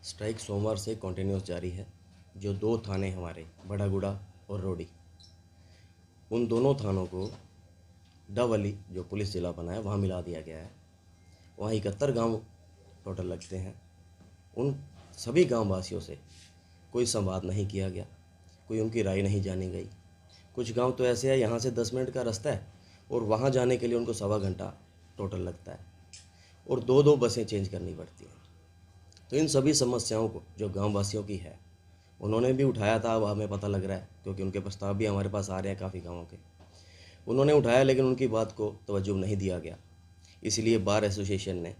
Strike सोमवार से continuous जारी है। जो दो थाने हमारे बड़ागुड़ा और रोडी, उन दोनों थानों को डबली जो पुलिस ज़िला बना है वहाँ मिला दिया गया है। वहाँ 71 गांव टोटल लगते हैं। उन सभी गांव वासियों से कोई संवाद नहीं किया गया, कोई उनकी राय नहीं जानी गई। कुछ गांव तो ऐसे हैं यहाँ से 10 मिनट का रास्ता है और वहाँ जाने के लिए उनको सवा घंटा टोटल लगता है और दो दो बसें चेंज करनी पड़ती हैं। तो इन सभी समस्याओं को जो गांव वासियों की है उन्होंने भी उठाया था। अब हमें पता लग रहा है क्योंकि उनके प्रस्ताव भी हमारे पास आ रहे हैं काफ़ी गाँवों के, उन्होंने उठाया, लेकिन उनकी बात को तवज्जो नहीं दिया गया। इसलिए बार एसोसिएशन ने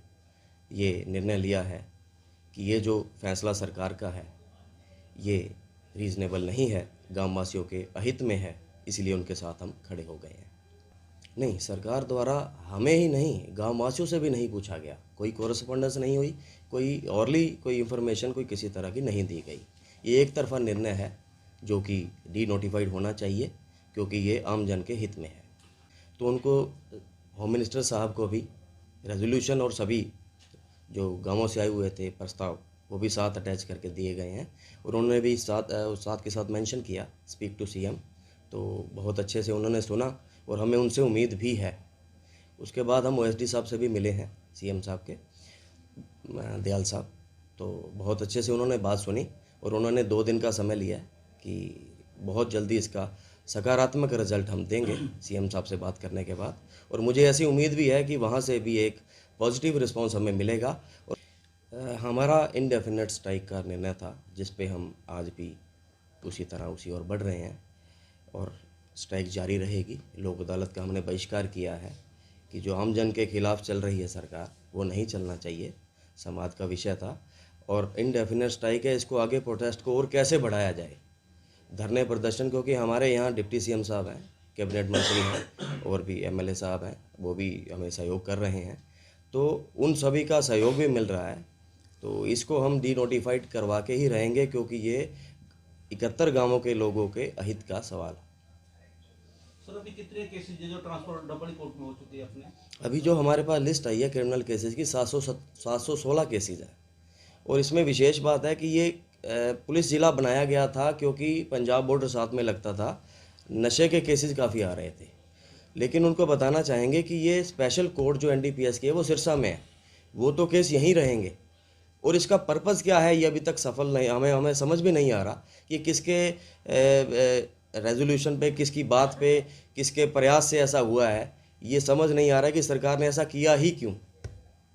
ये निर्णय लिया है कि ये जो फैसला सरकार का है ये रीज़नेबल नहीं है, गाँव वासियों के अहित में है, इसलिए उनके साथ हम खड़े हो गए हैं। नहीं, सरकार द्वारा हमें ही नहीं, गाँव वासियों से भी नहीं पूछा गया, कोई कोरस्पॉन्डेंस नहीं हुई, कोई इन्फॉर्मेशन कोई किसी तरह की नहीं दी गई। ये एक तरफा निर्णय है जो कि डी नोटिफाइड होना चाहिए क्योंकि ये आम जन के हित में है। तो उनको होम मिनिस्टर साहब को भी रेजोल्यूशन और सभी जो गांवों से आए हुए थे प्रस्ताव वो भी साथ अटैच करके दिए गए हैं और उन्होंने भी साथ के साथ मेंशन किया स्पीक टू सीएम। तो बहुत अच्छे से उन्होंने सुना और हमें उनसे उम्मीद भी है। उसके बाद हम ओएसडी साहब से भी मिले हैं, सीएम साहब के दयाल साहब, तो बहुत अच्छे से उन्होंने बात सुनी और उन्होंने 2 दिन का समय लिया कि बहुत जल्दी इसका सकारात्मक रिजल्ट हम देंगे सीएम साहब से बात करने के बाद। और मुझे ऐसी उम्मीद भी है कि वहाँ से भी एक पॉजिटिव रिस्पांस हमें मिलेगा। और हमारा इनडेफिनेट स्ट्राइक का निर्णय था जिस पे हम आज भी उसी ओर बढ़ रहे हैं और स्ट्राइक जारी रहेगी। लोक अदालत का हमने बहिष्कार किया है कि जो आम जन के खिलाफ चल रही है सरकार वो नहीं चलना चाहिए, समाज का विषय था। और इनडेफिनेट स्ट्राइक है, इसको आगे प्रोटेस्ट को और कैसे बढ़ाया जाए, धरने प्रदर्शन, क्योंकि हमारे यहाँ डिप्टी सीएम साहब हैं, कैबिनेट मंत्री हैं और भी एमएलए साहब हैं, वो भी हमें सहयोग कर रहे हैं, तो उन सभी का सहयोग भी मिल रहा है। तो इसको हम डी नोटिफाइड करवा के ही रहेंगे क्योंकि ये 71 गांवों के लोगों के अहित का सवाल है। सर अभी कितने केसेस जो ट्रांसफर डबल कोर्ट में हो चुके हैं अपने? अभी जो हमारे पास लिस्ट आई है क्रिमिनल केसेस की 716 केसेस है। और इसमें विशेष बात है कि ये पुलिस ज़िला बनाया गया था क्योंकि पंजाब बॉर्डर साथ में लगता था, नशे के केसेस काफ़ी आ रहे थे। लेकिन उनको बताना चाहेंगे कि ये स्पेशल कोर्ट जो एनडीपीएस की है वो सिरसा में है, वो तो केस यहीं रहेंगे। और इसका पर्पज़ क्या है ये अभी तक सफल नहीं, हमें समझ भी नहीं आ रहा कि किसके रेजोल्यूशन पे, किसकी बात पे, किसके प्रयास से ऐसा हुआ है। ये समझ नहीं आ रहा है कि सरकार ने ऐसा किया ही क्यों।